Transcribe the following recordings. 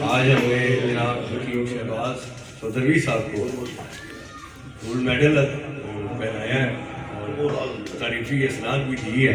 आज हमें जनाब हकीम शहबाज चौधरी साहब को गोल्ड मेडल पहनाया है और तारीफी इसनाद भी दी है।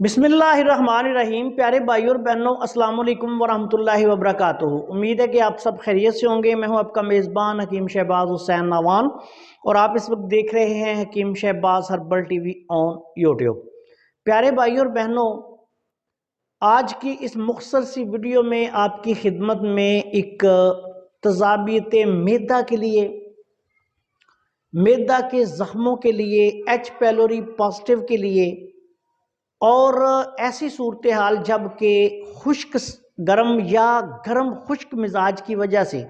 बिस्मिल्लाहिर्रहमानिर्रहीम। प्यारे भाई और बहनों, अस्सलाम वालेकुम वरहमतुल्लाहि वबरकातुहू। उम्मीद है कि आप सब खैरियत से होंगे। मैं हूं आपका मेज़बान हकीम शहबाज हुसैन नावान और आप इस वक्त देख रहे हैं Hakeem Shahbaz herbal TV on YouTube. प्यारे भाई और बहनों, आज की इस मुख्तसर सी वीडियो में आपकी खिदमत में एक तज़ाबियत मैदा के लिए, मैदा के ज़ख्मों के लिए, एच पैलोरी पॉजिटिव के लिए और ऐसी सूरत हाल जब कि खुश्क गर्म या गर्म खुश्क मिजाज की वजह से,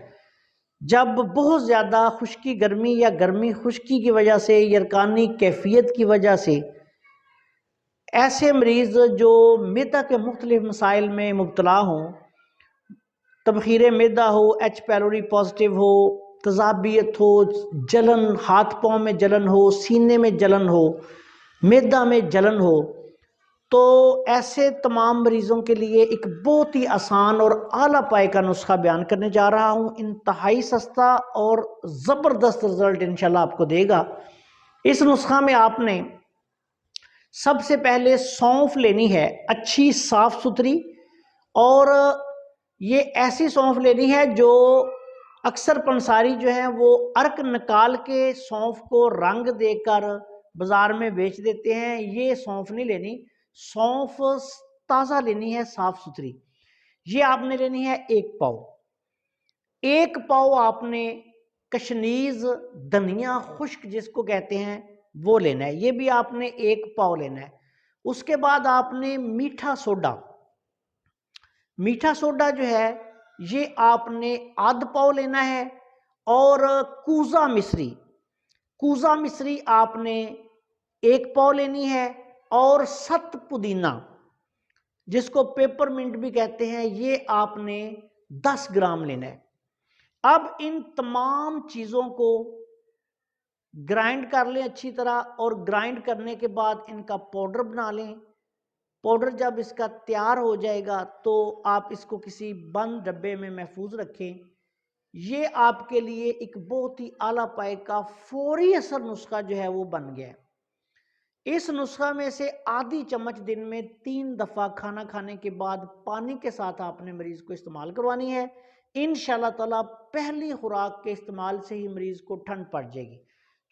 जब बहुत ज़्यादा खुश्की गर्मी या गर्मी खुश्की की वजह से, यरकानी कैफियत की वजह से ऐसे मरीज़ जो मैदा के मुख्तलिफ मसाइल में मुब्तला हों, तबखीर मैदा हो, एच पैलोरी पॉजिटिव हो, तज़ाबियत हो, जलन, हाथ पाँव में जलन हो, सीने में जलन हो, मैदा में जलन हो, तो ऐसे तमाम मरीज़ों के लिए एक बहुत ही आसान और आला पाए का नुस्खा बयान करने जा रहा हूँ। इंतहाई सस्ता और ज़बरदस्त रिज़ल्ट इंशाल्लाह आपको देगा। इस नुस्खा में आपने सबसे पहले सौंफ लेनी है, अच्छी साफ़ सुथरी, और ये ऐसी सौंफ लेनी है जो अक्सर पंसारी जो है वो अर्क निकाल के सौंफ को रंग देकर बाज़ार में बेच देते हैं। ये सौंफ नहीं लेनी, सौंफ ताज़ा लेनी है, साफ सुथरी। ये आपने लेनी है 1 पाव। 1 पाव आपने कशनीज धनिया खुश्क जिसको कहते हैं वो लेना है, ये भी आपने 1 पाव लेना है। उसके बाद आपने मीठा सोडा, मीठा सोडा जो है ये आपने आध पाव लेना है। और कूजा मिश्री, कूजा मिश्री आपने 1 पाव लेनी है। और सत पुदीना जिसको पेपरमिंट भी कहते हैं, ये आपने 10 ग्राम लेना है। अब इन तमाम चीज़ों को ग्राइंड कर लें अच्छी तरह, और ग्राइंड करने के बाद इनका पाउडर बना लें। पाउडर जब इसका तैयार हो जाएगा तो आप इसको किसी बंद डब्बे में महफूज रखें। ये आपके लिए एक बहुत ही आला पाए का फौरी असर नुस्खा जो है वो बन गया है। इस नुस्खा में से आधी चम्मच दिन में 3 दफ़ा खाना खाने के बाद पानी के साथ आपने मरीज को इस्तेमाल करवानी है। इंशाल्लाह ताला पहली खुराक के इस्तेमाल से ही मरीज को ठंड पड़ जाएगी।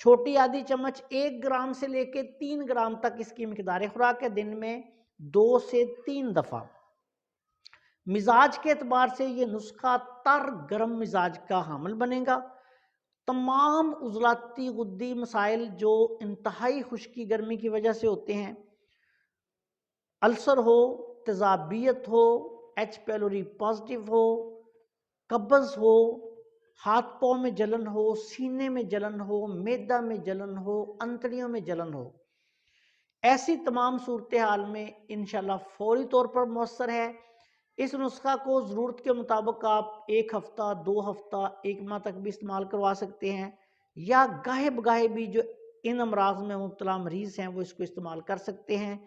छोटी आधी चम्मच 1 ग्राम से लेके 3 ग्राम तक इसकी मिकदार खुराक है, दिन में 2 से 3 दफ़ा। मिजाज के एतबार से ये नुस्खा तर गर्म मिजाज का हामिल बनेगा। तमाम उजलाती गुद्दी मसाइल जो इंतहाई खुश्की गर्मी की वजह से होते हैं, अल्सर हो, तेज़ाबियत हो, एच पैलोरी पॉजिटिव हो, कब्ज़ हो, हाथ पाँव में जलन हो, सीने में जलन हो, मैदा में जलन हो, अंतड़ियों में जलन हो, ऐसी तमाम सूरत हाल में इंशाल्लाह फौरी तौर पर मौसर है। इस नुस्खा को ज़रूरत के मुताबिक आप 1 हफ़्ता, 2 हफ़्ता, 1 माह तक भी इस्तेमाल करवा सकते हैं, या गाहे बगाहे भी जो इन अमराज में मुब्तला मरीज़ हैं वो इसको इस्तेमाल कर सकते हैं।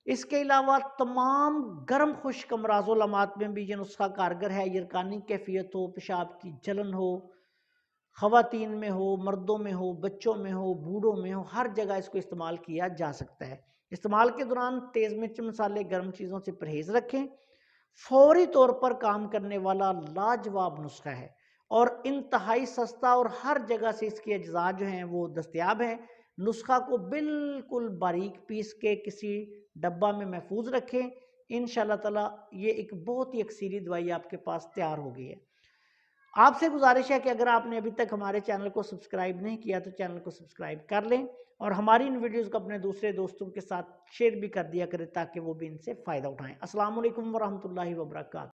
इसके अलावा तमाम गर्म खुश्क अमराज़-ओ-लमात में भी ये नुस्खा कारगर है। यरकानी कैफियत हो, पेशाब की जलन हो, ख़वातीन में हो, मर्दों में हो, बच्चों में हो, बूढ़ों में हो, हर जगह इसको इस्तेमाल किया जा सकता है। इस्तेमाल के दौरान तेज़ मिर्च मसाले, गर्म चीज़ों से परहेज़ रखें। फौरी तौर पर काम करने वाला लाजवाब नुस्खा है और इंतहाई सस्ता, और हर जगह से इसके अज्जा जो हैं वो दस्तयाब हैं। नुस्खा को बिल्कुल बारीक पीस के किसी डब्बा में महफूज रखें। इंशाल्लाह ताला ये एक बहुत ही अक्सीरी दवाई आपके पास तैयार हो गई है। आपसे गुजारिश है कि अगर आपने अभी तक हमारे चैनल को सब्सक्राइब नहीं किया तो चैनल को सब्सक्राइब कर लें, और हमारी इन वीडियोज़ को अपने दूसरे दोस्तों के साथ शेयर भी कर दिया करें ताकि वो भी इनसे फ़ायदा उठाएं। अस्सलाम वालेकुम वरहमतुल्लाहि वबरकातुहू।